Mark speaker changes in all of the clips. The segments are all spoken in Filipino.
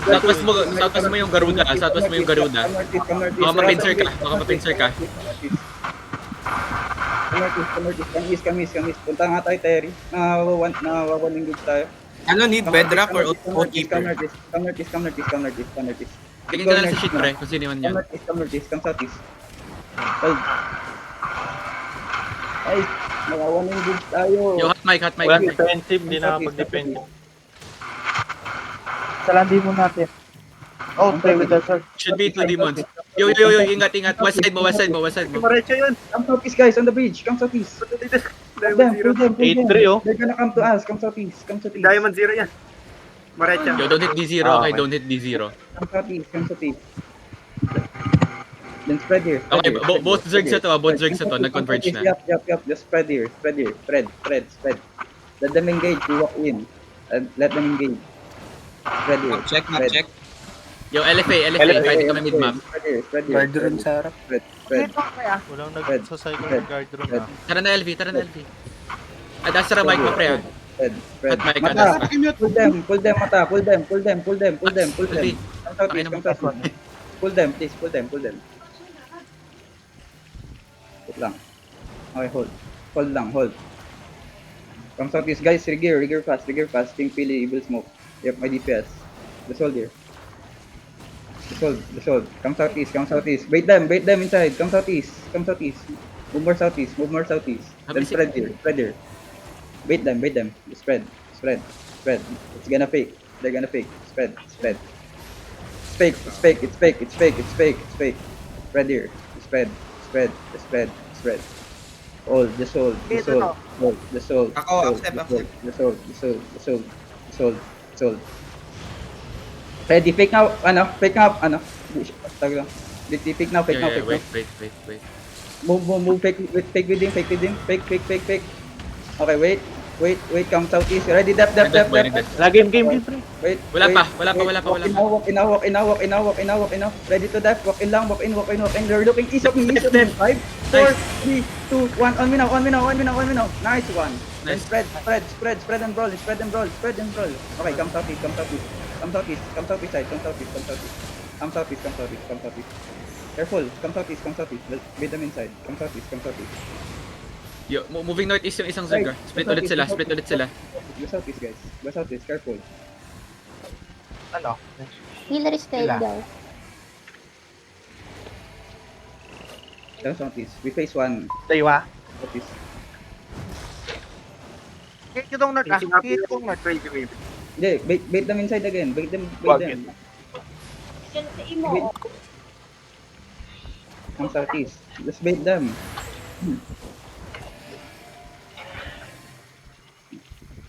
Speaker 1: Southwest mo yung Garuda. Southwest mo yung Garuda. Baka mapincer ka. Baka mapincer ka.
Speaker 2: Come east. Punta nga tayo, Terry. Nawawaling good tayo.
Speaker 3: Ano, need bedrock or keeper?
Speaker 2: Come northeast.
Speaker 1: Tingin ka lang sa shit, pre. Kung sino man yan.
Speaker 2: Come northeast. Come southeast. Hold. Ay, nawawaling good tayo.
Speaker 1: Yo, hot mic.
Speaker 4: Walang defensive, hindi na pag-defensive.
Speaker 5: Salandi mo natin. Oh, play with the sword.
Speaker 1: Should be 2 demons. Yo, ingat. West side mo.
Speaker 4: Diretso yun.
Speaker 2: Come southeast, guys, on the bridge. Come southeast. Pull them.
Speaker 4: 8-3, oh.
Speaker 2: They're gonna come to us. Come southeast.
Speaker 4: Diamond 0 yan. Marecha.
Speaker 1: Yo, don't hit D0, okay? Don't hit D0.
Speaker 2: Come southeast. Then spread here.
Speaker 1: Okay, both Zergs na to. Nag-converge na.
Speaker 2: Yup. Just spread here. Spread. Let them engage. We walk in. Let them engage. Spread here.
Speaker 3: Map check.
Speaker 1: Yo, LFA, kahit kami mid-map.
Speaker 2: Spread here.
Speaker 3: Guard sa harap.
Speaker 2: Spread.
Speaker 4: Walang nag-cycle ng guard room na.
Speaker 1: Tara na, LV. Adastra mic mo, pre, ha?
Speaker 2: Spread.
Speaker 1: Hot mic,
Speaker 2: Mata.
Speaker 1: Adastra.
Speaker 2: Pull them, mata. Pull them.
Speaker 1: LV.
Speaker 2: Come southeast. Pull them, please. Pull them. Wait lang. Okay, hold. Come southeast, guys. Rigger fast. Pink Pili, Evil Smoke. Yep, my DPS. The soldier. Come southeast. Bait them inside. Come southeast. Move more southeast. Then spread here. Bait them. Spread. It's gonna fake. They're gonna fake. Spread. It's fake. Spread here. Spread. Hold. Just hold.
Speaker 3: Ako, step.
Speaker 2: Ready, fake now, fake now. Tag lang. Fake now.
Speaker 1: Yeah, wait.
Speaker 2: Move, fake with him. Fake. Okay, wait, come southeast. Ready, dap.
Speaker 4: Game, pre.
Speaker 2: Wait.
Speaker 1: Wala pa.
Speaker 2: Walk in. Ready to dap, walk in. They're looking east of me. 5, 4, 3, 2, 1. On me now. Nice one. Then spread and roll. Okay, come southeast side. Come southeast. Careful. Come southeast. Beat them inside. Come southeast.
Speaker 1: Yo, moving northeast yung isang Zerg, Split ulit sila.
Speaker 2: Go southeast, guys. Careful.
Speaker 5: Ano?
Speaker 6: Healer is dead
Speaker 5: Sila.
Speaker 6: daw.
Speaker 2: Go southeast. We face one.
Speaker 5: Daywa.
Speaker 2: Southeast.
Speaker 5: Hit yung north ah. Hit yung north.
Speaker 2: Hindi, bait them inside again. Bait them. Come southeast. Just bait them.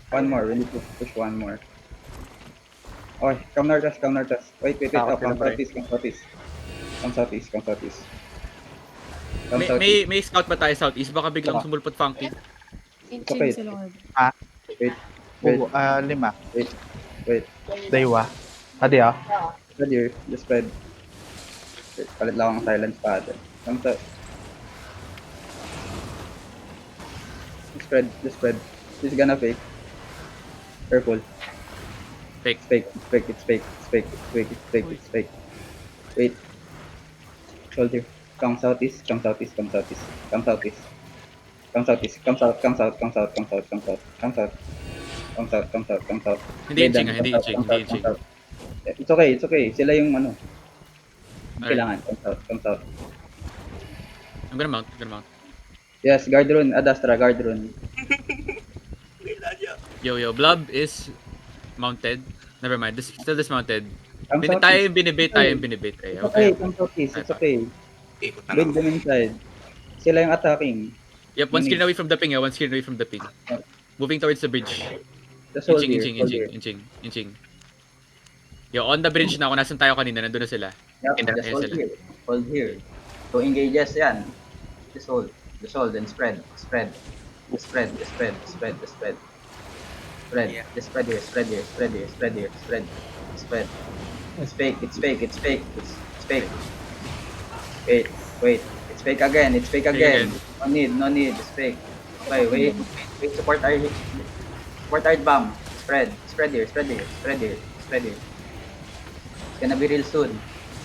Speaker 2: One more. We need to push one more. Okay, come north us. Wait. Come southeast.
Speaker 1: May scout ba tayo southeast? Baka biglang sumulpot funky.
Speaker 2: Okay. Wait.
Speaker 5: 5.
Speaker 2: Wait.
Speaker 5: Daywa. Adi ah.
Speaker 2: Spread here. Just spread. Wait, palit lang ang silence pattern. Come to. Spread. He's gonna fake. Careful.
Speaker 1: Fake.
Speaker 2: It's fake. Wait. Soldier. Come southeast. Come south.
Speaker 1: Hindi inching.
Speaker 2: It's okay. Sila yung ano. Kailangan. Come south.
Speaker 1: I'm gonna mount.
Speaker 2: Yes, guard rune. Adastra, guard rune.
Speaker 1: Yo, Blob is mounted. Never mind, still dismounted.
Speaker 2: Come southeast.
Speaker 1: Tayo yung binibait.
Speaker 2: Okay, come southeast. It's okay. Bring them inside. Sila yung attacking.
Speaker 1: Yep, one screen away from the ping. Moving towards the bridge.
Speaker 2: The soldier.
Speaker 1: Inching. Yo, on the bridge na, kung nasan tayo kanina, nandun na sila.
Speaker 2: Yep, just hold here. 2 engages yan. Just hold, then spread. Just spread here. It's fake. Wait. It's fake again. No need. It's fake. Okay, wait. Support our bomb. Spread here, spread here, spread here, spread here. It's gonna be real soon.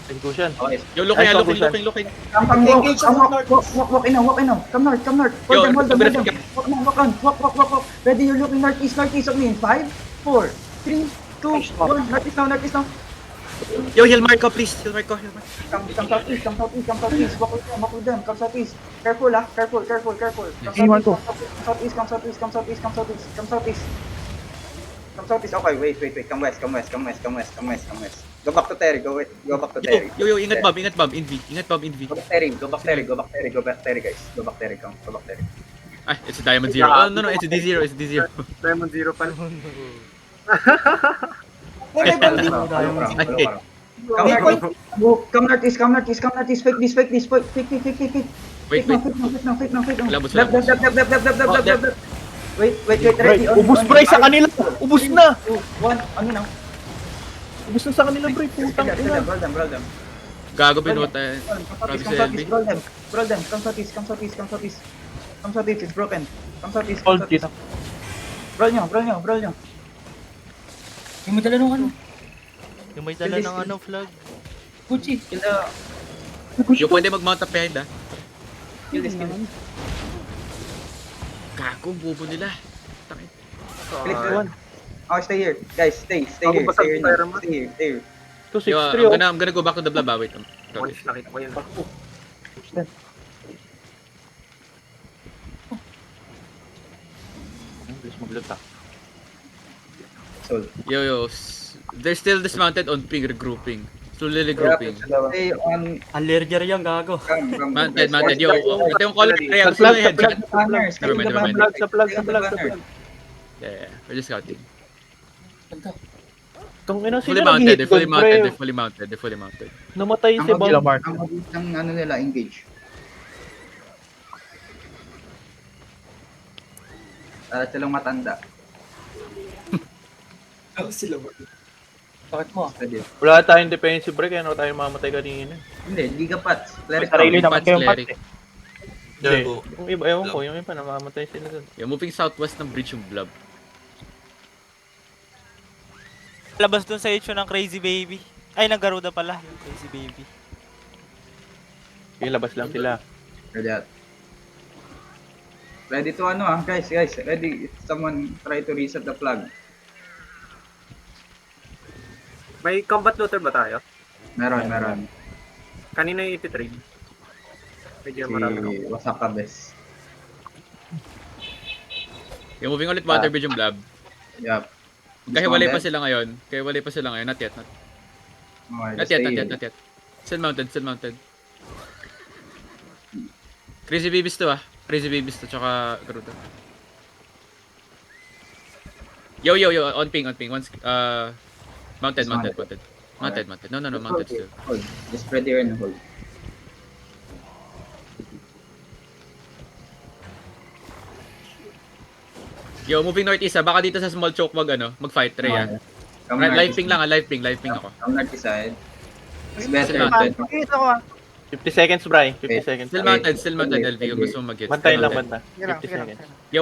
Speaker 4: Execution.
Speaker 2: Okay.
Speaker 1: Yo, looking,
Speaker 4: Nice
Speaker 1: looking,
Speaker 4: conclusion.
Speaker 1: looking.
Speaker 2: Come, walk in now, walk in now. Come north, come north.
Speaker 1: Yo,
Speaker 2: Hold them.
Speaker 1: Graphic.
Speaker 2: Walk now, walk on, walk. Ready, you're looking northeast of me in 5, 4, 3, 2, 1. Northeast now.
Speaker 1: Yo, heal Marco, please. Heal Marco.
Speaker 2: Come southeast. Walk with them. Come southeast. Careful. Come
Speaker 5: Iwan ko.
Speaker 2: southeast. Okay, wait. Come west. Go back to Terry. Go back to Terry.
Speaker 1: Yo, ingat Bob, Invi. Ingat Bob, Invi.
Speaker 2: Go back Terry, guys. Go back Terry.
Speaker 1: Ay, it's a Diamond Zero. Oh, no, it's a D0,
Speaker 4: Diamond Zero pala.
Speaker 1: Ay,
Speaker 2: Come northeast. Fake this.
Speaker 1: wait. Labos.
Speaker 2: Left. Wait, ready.
Speaker 4: Ubus pre sa kanila. Ubus na.
Speaker 2: 2, 1, on me now.
Speaker 4: Ubus na sa kanila pre. Putang ina.
Speaker 2: Roll them.
Speaker 1: Gago binota. Grabe si LB.
Speaker 2: Roll them. Come southeast. It's broken. Come southeast.
Speaker 5: Hold dito.
Speaker 2: Roll nyo.
Speaker 6: Yung may dala nung ano,
Speaker 4: Yung may dala ng ano flag.
Speaker 6: Gucci.
Speaker 2: Kill the...
Speaker 1: Yo, pwede mag-mount up behind ah.
Speaker 2: Kill this.
Speaker 1: Gago, bubo nila. Takit.
Speaker 2: Click the one. Oh, stay here. Guys, stay
Speaker 4: Ako
Speaker 2: here.
Speaker 4: ba
Speaker 2: Stay here
Speaker 4: sa
Speaker 2: now. Stay here.
Speaker 4: 263
Speaker 1: Yo,
Speaker 4: oh.
Speaker 1: I'm gonna go back to the blab. Wait. Sorry.
Speaker 4: Nakita ko yun. Please mag-loot ah.
Speaker 2: So,
Speaker 1: Yo, they're still dismounted on ping regrouping. Slowly regrouping.
Speaker 2: stay on...
Speaker 6: Allergy rin yung gago.
Speaker 2: Come.
Speaker 1: Mounted. Yo, ito yung color area.
Speaker 4: Sa
Speaker 1: Gusto mo
Speaker 4: flag,
Speaker 1: yung
Speaker 4: sa
Speaker 1: headshot?
Speaker 2: Banners.
Speaker 1: Never mind.
Speaker 4: Sa flag.
Speaker 1: Yeah. We're just scouting.
Speaker 4: Tong ina
Speaker 1: Fully
Speaker 4: sila
Speaker 1: mounted.
Speaker 4: nag-hit doon pre.
Speaker 1: They're fully mounted.
Speaker 4: Namatay si
Speaker 2: Ang
Speaker 4: Bob.
Speaker 5: Mark.
Speaker 2: mabilis ng ano nila, engage. Silang matanda.
Speaker 6: Bakit mo?
Speaker 2: Pwede.
Speaker 4: Wala tayong defensive break, ano tayo mamatay kanina.
Speaker 2: Hindi, Gigapats.
Speaker 5: May
Speaker 2: Cleric
Speaker 5: sarili
Speaker 2: out.
Speaker 5: naman kayong
Speaker 1: Cleric.
Speaker 5: pat eh.
Speaker 4: Hindi. Yung iba, ewan ko, yung iba namamatay sila doon.
Speaker 1: Yo, moving southwest ng bridge yung blab.
Speaker 7: Labas dun sa issue ng Crazy Baby. Ay, ng Garuda pala, yung Crazy Baby.
Speaker 4: Yung labas lang sila.
Speaker 2: Ready out. Ready to ano guys. Ready. If someone try to reset the flag.
Speaker 4: May combat looter ba tayo?
Speaker 2: Meron.
Speaker 4: Kanina yung ititrade. Medyo marami ako.
Speaker 2: Si Wasaka Bes.
Speaker 1: Yo, moving ulit water bridge yung blab.
Speaker 2: Yup.
Speaker 1: Kaya walay pa sila ngayon. Not yet. Not yet. Still mounted. Crazy babies to tsaka Garuda. Yo, on ping. Once, mounted. No, mounted still.
Speaker 2: Hold. Just spread here and hold.
Speaker 1: Yo, moving northeast baka dito sa small choke mag-fight, Trey ah.
Speaker 2: Come
Speaker 1: Live ping ako.
Speaker 2: Come north side. It's
Speaker 1: Still
Speaker 2: better.
Speaker 1: mounted.
Speaker 4: 50 seconds, Bri. 50 seconds.
Speaker 1: Still mounted, LV kung gusto mo mag-hit.
Speaker 4: Bantayin lang, banta.
Speaker 5: Sige lang.
Speaker 4: 50 seconds.
Speaker 1: Yo,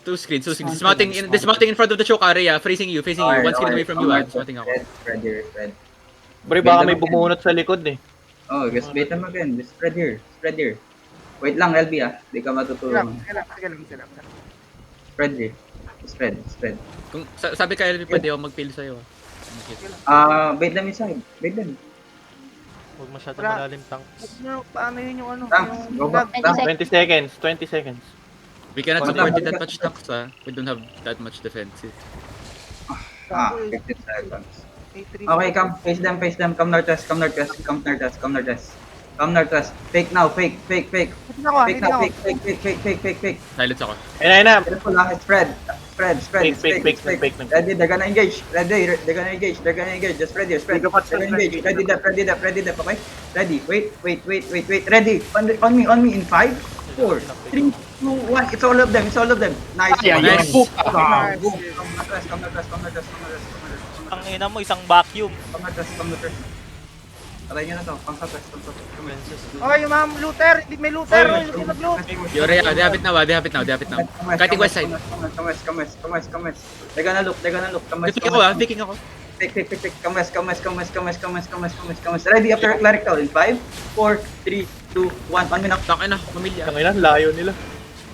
Speaker 1: two screens. Dismounting in front of the choke area, facing you. One screen away from you, dismounting ako.
Speaker 2: Spread here.
Speaker 4: Bri, baka may bumunot sa likod eh.
Speaker 2: Oh, just wait them again. Just spread here. Wait lang, LB Di ka matutulungan.
Speaker 5: Sige lang.
Speaker 2: Spread here. Spread.
Speaker 1: Kung sabi ka LV, pwede ako mag-peel sa'yo ah.
Speaker 2: Bait them inside. Bait them.
Speaker 7: Huwag masyado malalim tanks.
Speaker 5: Paano yun yung ano?
Speaker 2: Tanks. Go back. Tanks.
Speaker 4: 20 seconds.
Speaker 1: We cannot support it that much tanks We don't have that much defensive.
Speaker 2: 15 seconds. Okay, come. Face them. Come northwest. Fake now. Fake. Fake.
Speaker 1: Silence ako.
Speaker 4: Ayun na.
Speaker 2: Careful lang. Spread.
Speaker 4: Fake.
Speaker 2: Ready, they're gonna engage. They're gonna engage. Just spread here. They're gonna engage. Ready up. Okay? Ready. Wait. Ready. On me in 5, 4, 3, 2, 1. It's all of them. Nice.
Speaker 1: Nice.
Speaker 2: Boom. Come northwest.
Speaker 7: Ang ina mo, isang vacuum.
Speaker 2: Come northwest. Try nyo na to. Pang southwest.
Speaker 5: Okay, yung mga looter. Hindi may looter. Hindi nag-loot.
Speaker 1: Yuri, they have it now. They have it now. Cutting west side.
Speaker 2: Come west. They're gonna look. Come west.
Speaker 1: Picking ako.
Speaker 2: Pick. Come west. Ready after clerical in 5, 4, 3, 2, 1. 1 minute.
Speaker 1: Tangin na, pamilya.
Speaker 6: Ang ina, layo nila.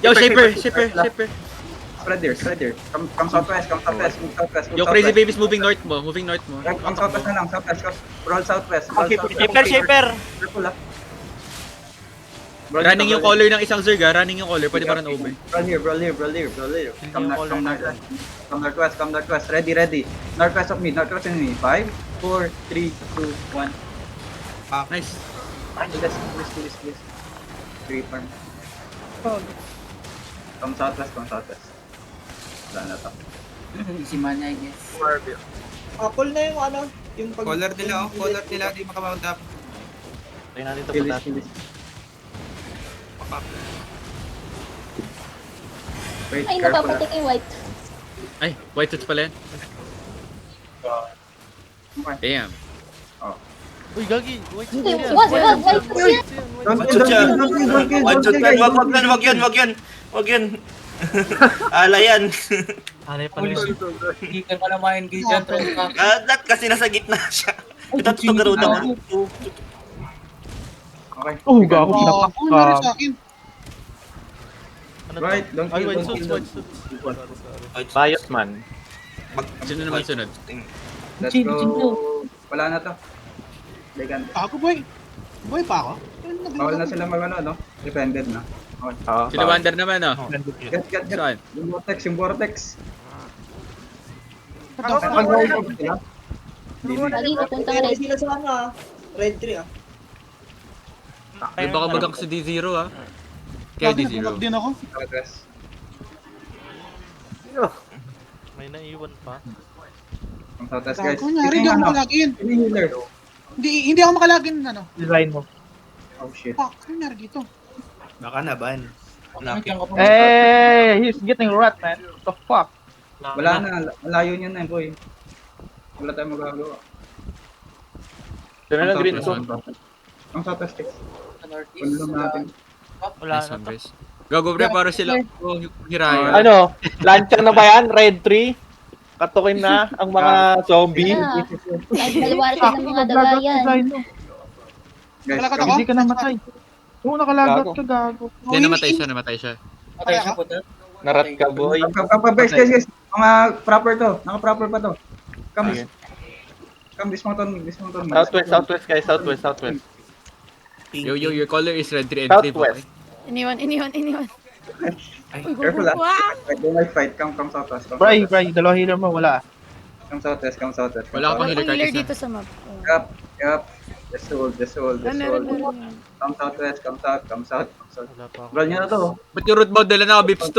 Speaker 1: Yo, shaper.
Speaker 2: Spread there. Come southwest. Move southwest.
Speaker 1: Yo, crazy babies moving north mo.
Speaker 2: Come southwest na lang. Roll southwest.
Speaker 7: Shaper.
Speaker 2: Careful ah.
Speaker 1: Running yung color ng isang Zerg, running yung color. Pwede pa rin over.
Speaker 2: Roll here. Come northwest. Ready. Northwest of me. 5, 4, 3, 2, 1.
Speaker 1: Nice.
Speaker 2: Please. 3 farm. Come southwest. Wala na to.
Speaker 6: Si Manya, I guess.
Speaker 3: Apple na yung ano, yung pag... Color nila, di makamount up.
Speaker 6: Tayo natin ito
Speaker 2: Kilis. Wait,
Speaker 8: Ay,
Speaker 2: careful ah.
Speaker 8: napapatik yung white.
Speaker 1: Ay, white tooth pala yan.
Speaker 2: Okay.
Speaker 1: Damn.
Speaker 7: Uy, gagi. White
Speaker 8: Hindi, wag, white po siya.
Speaker 2: Don't kill.
Speaker 3: Wag yun. Ala yan.
Speaker 6: Alay pa rin. Hindi ka pala ma-engage yan.
Speaker 3: That kasi nasa gitna siya. Ito Garuda mo.
Speaker 2: Okay.
Speaker 5: Oh, gago. Pinapaka.
Speaker 2: Right, don't kill.
Speaker 6: Bias man.
Speaker 1: Sino naman sunod?
Speaker 2: Let's go. Wala na to. Legan.
Speaker 5: Ako, boy. Boy pa ako?
Speaker 2: Bawal na sila no? Dependent na. Okay.
Speaker 1: Sila Wander naman, oh.
Speaker 2: Get.
Speaker 1: Saan?
Speaker 2: Yung vortex.
Speaker 5: Ako,
Speaker 2: Pag-roll ko sila.
Speaker 8: Lagi papunta ka rin.
Speaker 3: Red 3 ah.
Speaker 1: May baka bagak sa D0, ah. Kaya D0.
Speaker 5: din ako.
Speaker 2: Progress.
Speaker 7: May naiwan pa.
Speaker 2: Ang southwest guys.
Speaker 5: Gago, nyari, hindi ako makalagin.
Speaker 2: Healer.
Speaker 5: Hindi ako makalagin, ano.
Speaker 6: Design mo.
Speaker 2: Oh shit.
Speaker 5: Fuck, ano nangyari dito?
Speaker 3: Baka na ban.
Speaker 6: He's getting rat, man. What the fuck?
Speaker 2: Wala na. Malayo niyan na boy. Wala tayong magagawa.
Speaker 6: Dala na green.
Speaker 2: Ang southwest guys. Pulo natin.
Speaker 7: Wala
Speaker 1: Nice
Speaker 7: na
Speaker 1: one,
Speaker 7: to.
Speaker 1: guys. Gago, pre, para sila. Oh, Hiraya.
Speaker 6: Ano? Lancer na ba yan? Red 3? Katukin na ang mga zombie.
Speaker 8: Wala. Ay, maliwanag ng mga dagayan.
Speaker 2: Guys,
Speaker 5: Nalakat
Speaker 2: come.
Speaker 5: ako? Hindi ka namatay. Oo, nakalagat
Speaker 6: Gago.
Speaker 5: ka, gago.
Speaker 1: Hindi, namatay siya.
Speaker 5: Patay ako.
Speaker 6: Narat ka, boy.
Speaker 2: Guys. Mga proper to. Naka-proper pa to. Come.
Speaker 6: Sige.
Speaker 2: Come, dismount on me.
Speaker 6: Southwest, guys. Southwest.
Speaker 1: Yo, your color is red 3 and 3.
Speaker 6: Southwest.
Speaker 8: Iniwan.
Speaker 2: Careful ah. Don't like fight. Come southwest.
Speaker 5: Bray, dalawa healer mo, wala.
Speaker 2: Come southwest.
Speaker 1: Wala ka pang healer card isa.
Speaker 8: sa map.
Speaker 2: Yup. Just hold. Come southwest. Come south.
Speaker 7: Wala pa ako.
Speaker 2: Roll nyo na to.
Speaker 1: Ba't yung root bound dala na Bips 2?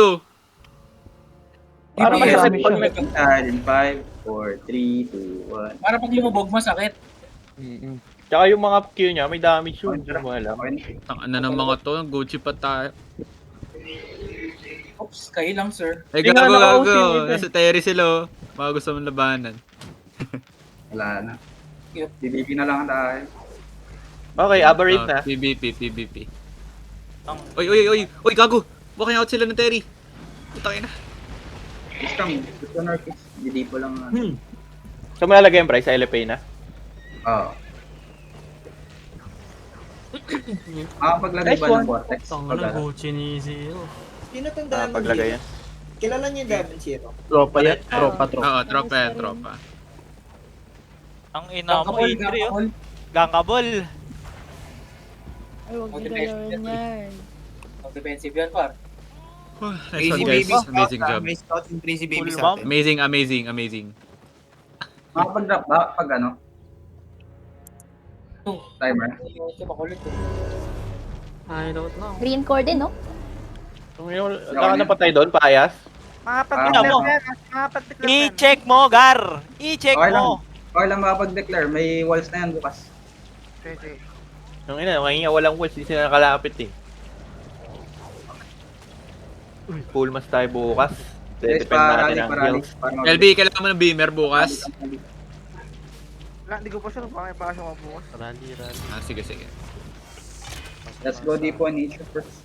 Speaker 6: Para
Speaker 2: Yes,
Speaker 6: pag
Speaker 2: pag nag-start in 5, 4, 3, 2, 1.
Speaker 6: Para pag lumubog, masakit. Tsaka yung mga Q niya, may damage yun. Hindi mo alam.
Speaker 1: Tang na ng mga to, Gucci pa tayo.
Speaker 6: Oops, kayo lang, sir.
Speaker 1: Ay,
Speaker 6: Hindi nga
Speaker 1: gago.
Speaker 6: naka-OC dito eh.
Speaker 1: Nasa Terry sila, oh. Baka gusto mong labanan.
Speaker 2: Wala na.
Speaker 6: Yep.
Speaker 2: BBB na lang tayo.
Speaker 6: Okay, aberrate na.
Speaker 1: PvP. Oy, gago. Walking out sila ng Terry. Putangin na.
Speaker 2: Just come. Just on our kids. Hindi po lang.
Speaker 6: So, malalagay yung price sa LFA na?
Speaker 2: Oo. Paglagay ba ng vortex?
Speaker 3: Sino tong Diamond
Speaker 6: Paglagay yan.
Speaker 3: Zero? Kilala niyo yung Diamond Zero?
Speaker 6: Tropa yan.
Speaker 1: Oo, tropa.
Speaker 7: Ang ina mo, Adri, oh. Gangkabol.
Speaker 8: Ay, huwag niyo dalawin yan.
Speaker 6: Defensive yan, par.
Speaker 1: Nice one, guys. Amazing job.
Speaker 3: May scout yung crazy baby
Speaker 7: Full
Speaker 3: sa atin.
Speaker 1: Amazing.
Speaker 2: Makapag-drop ba? Pag ano? Timer.
Speaker 6: I don't know.
Speaker 8: Green core din, no?
Speaker 6: Napatay doon, paayas?
Speaker 7: Ina mo. I-check mo, Gar. I-check
Speaker 2: Okay lang.
Speaker 7: mo.
Speaker 2: Okay lang makapag-declare. May walls na yan bukas.
Speaker 6: Yung ina, ngayon walang walls, hindi sila nakalapit eh. Full mas tayo bukas.
Speaker 2: Guys,
Speaker 6: Depende natin ang
Speaker 2: parali.
Speaker 6: heals.
Speaker 1: LB, kailangan mo ng beamer bukas.
Speaker 5: Wala, hindi ko pa sure kung pa siya mabukas.
Speaker 7: Rally.
Speaker 1: Sige, sige.
Speaker 2: Let's go deep on nature first.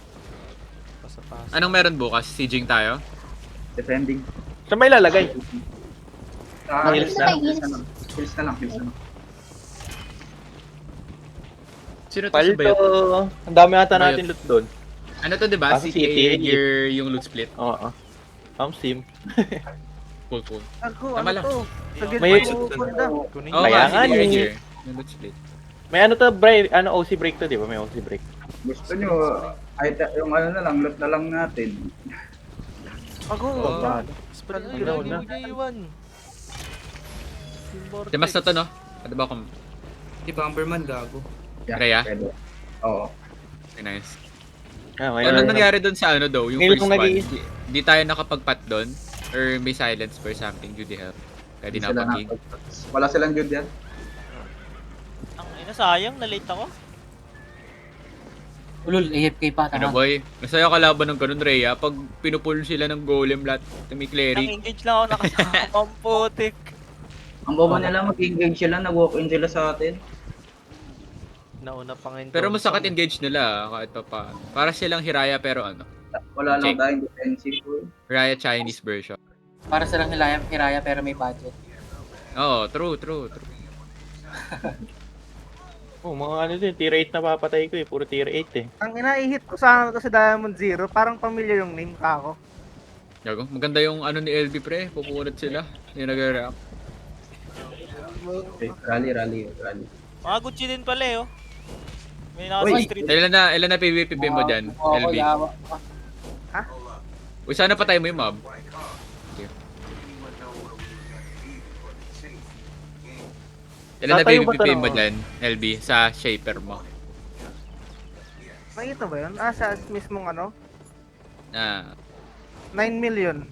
Speaker 7: Pasa-pasa.
Speaker 1: Anong meron bukas? Sieging tayo?
Speaker 2: Defending.
Speaker 6: Saan may lalagay?
Speaker 2: Heals na lang. Heals na lang.
Speaker 1: Sino to sa
Speaker 6: Palto.
Speaker 1: bayot?
Speaker 6: Ang dami ata
Speaker 1: Bayot.
Speaker 6: natin loot doon.
Speaker 1: Ano to, diba?
Speaker 6: Ah,
Speaker 1: CTA
Speaker 6: CTA.
Speaker 1: gear yung loot split.
Speaker 6: Oo. Sim.
Speaker 1: Cool.
Speaker 5: Ako,
Speaker 1: Tama
Speaker 5: ano
Speaker 1: lang.
Speaker 5: to? Sa
Speaker 6: May-
Speaker 5: gilid ko, ganda.
Speaker 7: Kunin
Speaker 1: Oo
Speaker 6: Kaya
Speaker 1: nga,
Speaker 6: nga,
Speaker 1: CTA
Speaker 6: eh.
Speaker 1: gear. Yung loot split.
Speaker 6: May ano to, break, OC break to, di ba? May OC break.
Speaker 2: Gusto nyo, yung ano na lang, loot na lang natin.
Speaker 5: Ako,
Speaker 1: Oo.
Speaker 7: Spray,
Speaker 6: ay, lagi mo
Speaker 7: iwan.
Speaker 1: Timas na to, no? Ano ba kung...
Speaker 3: Di Bomberman gago.
Speaker 1: Rhea?
Speaker 2: Pwede. Oo.
Speaker 1: Okay, nice.
Speaker 6: Ah,
Speaker 1: Ano nangyari doon sa ano daw? Yung
Speaker 6: Ngayon
Speaker 1: first
Speaker 6: kung
Speaker 1: one?
Speaker 6: nag-i-
Speaker 1: Di tayo nakapag-pat doon? Or may silence for something? Judy help? Kaya di
Speaker 2: Sila
Speaker 1: napag-king?
Speaker 2: Wala silang good yan.
Speaker 7: Ang ina, sayang, na-late ako.
Speaker 9: Ulul, AFK pa.
Speaker 1: Ano boy? Masaya kalaban ng ganun, Rhea. Pag pinupull sila ng golem lahat, may cleric.
Speaker 7: Nang-engage lang ako nakasama. Ang putik.
Speaker 2: Ang bobo nila, mag-engage sila, nag-walk-in sila sa atin.
Speaker 7: Nauna pang encounter.
Speaker 1: Pero masakit engage nila kahit pa paano. Para silang Hiraya pero ano?
Speaker 2: Wala lang
Speaker 1: Check.
Speaker 2: tayong defensive.
Speaker 1: Hiraya Chinese version.
Speaker 9: Para silang hiraya pero may budget.
Speaker 1: Oo, true.
Speaker 6: Oh, mga ano din, tier 8 na papatay ko eh. Puro tier 8 eh.
Speaker 5: ang ina-hit ko sana to sa Diamond Zero, parang familiar yung name ka ako.
Speaker 1: Yago, maganda yung ano ni LB pre. Pupunod sila. Yung nag-react.
Speaker 2: Okay, rally.
Speaker 7: Mga Gucci din pala eh, oh. May
Speaker 2: Uy.
Speaker 7: nasa street.
Speaker 1: Ilan na PvP mo dyan,
Speaker 9: Oo,
Speaker 1: LB?
Speaker 9: yawa.
Speaker 1: Uy, sana patay mo yung mob. Okay. Ilan na
Speaker 6: Tatayo ba
Speaker 1: PvP
Speaker 6: to,
Speaker 1: mo
Speaker 6: no?
Speaker 1: dyan, LB, sa shaper mo?
Speaker 5: May ito ba yun? Ah, sa mismong ano?
Speaker 1: Ah,
Speaker 5: 9 million.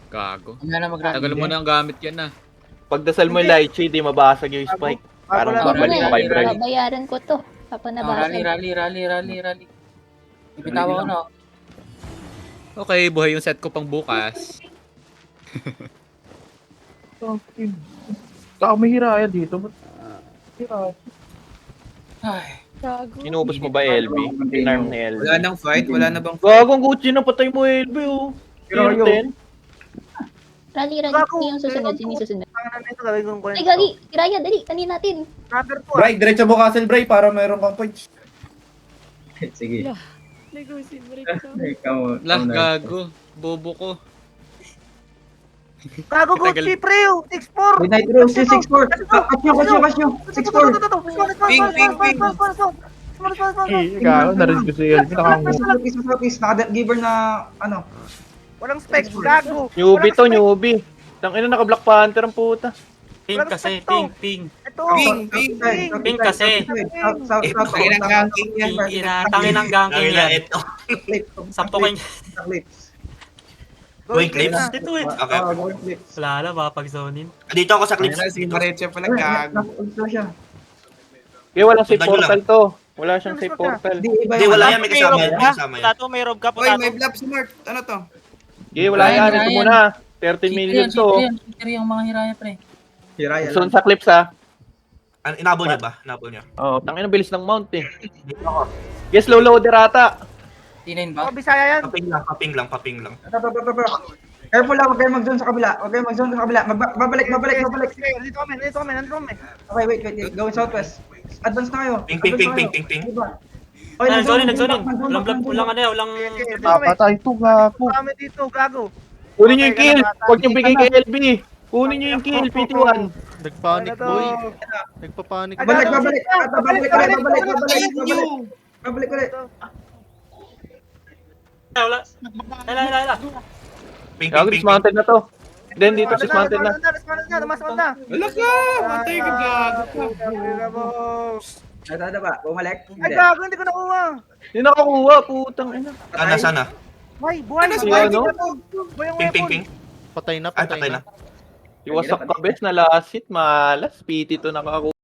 Speaker 1: gago.
Speaker 9: Ano na mag-run?
Speaker 1: Tagal mo na ang gamit yan ah.
Speaker 6: Pagdasal mo yung lychee, di mabasag yung spike. Parang
Speaker 5: Bago
Speaker 6: babalik
Speaker 5: lang.
Speaker 6: mo kay Bray.
Speaker 8: Babayaran ko to.
Speaker 9: Rally. Ibitawa ko na.
Speaker 1: Okay, buhay yung set ko pang bukas.
Speaker 6: Saka may hiraya dito.
Speaker 9: Ay,
Speaker 8: Gago.
Speaker 6: Inubos mo ba LB? Pinarm ni LB.
Speaker 3: Wala nang fight, wala na bang fight?
Speaker 6: Gagong Gucci na patay mo LB oh.
Speaker 2: Pero
Speaker 6: Tier 10.
Speaker 8: Rally.
Speaker 5: Gago.
Speaker 8: Yung susunod. Sino yung susunod?
Speaker 5: Ang nito gagawin ko
Speaker 8: Ay, Gagi. Hiraya, dali. Tali natin.
Speaker 5: Number 2.
Speaker 3: Bray, diretso mo castle, Bray, para mayroon kang points.
Speaker 2: Sige.
Speaker 8: Negotiate break
Speaker 2: Ikaw,
Speaker 1: Lah,
Speaker 2: ikaw na.
Speaker 1: gago. Bobo ko.
Speaker 5: Gago Gucci, pre! 6-4!
Speaker 2: Midnight Rose, 6-4. Kasyo. 6-4.
Speaker 3: Ping.
Speaker 5: Gago, narinig ko siya.
Speaker 2: Isa naka-giver na, ano,
Speaker 5: Walang specs, gago!
Speaker 6: Newbie to, newbie. Tangina naka Black Panther ang puta.
Speaker 7: Ping kasi, ping.
Speaker 5: Ito!
Speaker 7: Ping kasi.
Speaker 3: Tangin ang ranking yan.
Speaker 7: Tangin ang gangking yan. Sapukin.
Speaker 5: Going clips?
Speaker 7: Dito eh.
Speaker 3: Okay.
Speaker 7: Wala na, mapag-zonin.
Speaker 3: Dito ako sa clips. Si Marecha pala gago.
Speaker 6: Kaya walang safe portal to. Wala siyang safe portal.
Speaker 3: Hindi, wala yan. May kasama yan. May kasama yan.
Speaker 7: Potato, may rob ka,
Speaker 3: Uy,
Speaker 7: potato.
Speaker 3: may blab si Mark. Ano to?
Speaker 6: Kaya wala yan. Ito muna. 13 million to.
Speaker 9: Cheater yung mga hiraya, pre.
Speaker 2: Hiraya
Speaker 6: Soon sa clips ha.
Speaker 3: Inabol niyo ba? Inabol niyo.
Speaker 6: Oo, tangina bilis ng mount eh. Yes, low loader ata.
Speaker 9: T9
Speaker 5: Oh,
Speaker 9: ba?
Speaker 5: Bisaya yan!
Speaker 3: Paping lang.
Speaker 2: Careful lang, huwag kayo mag-zone sa kabila. Babalik.
Speaker 5: Dito kami.
Speaker 2: Okay, wait. Going southwest. Advance na kayo.
Speaker 3: Ping.
Speaker 2: Okay,
Speaker 7: Nagzonin. Walang ano, walang...
Speaker 5: Papatay ito, gago! Kami dito, gago!
Speaker 6: Kunin niyo yung kill. Huwag niyo bigay kay LB. Kunin niyo yung kill, PT1.
Speaker 5: Nagpanic, boy! Nagpapanik.
Speaker 2: Babalik ulit.
Speaker 7: Wala.
Speaker 6: Gago, dismounted na to. Then dito, dismounted na.
Speaker 5: Lumasman na!
Speaker 3: Wala ka! Matay ka gago.
Speaker 2: Nada ba? Bumalik?
Speaker 5: Ay, gago, hindi ko nakuha!
Speaker 6: Hindi nakakuha, putang ina.
Speaker 3: Sana.
Speaker 5: Buhay!
Speaker 6: Si ano?
Speaker 5: Buhay ang weapon!
Speaker 3: Ping. Patay na.
Speaker 6: Iwasak ka bes, nalasit, malas. PT to nakakuha.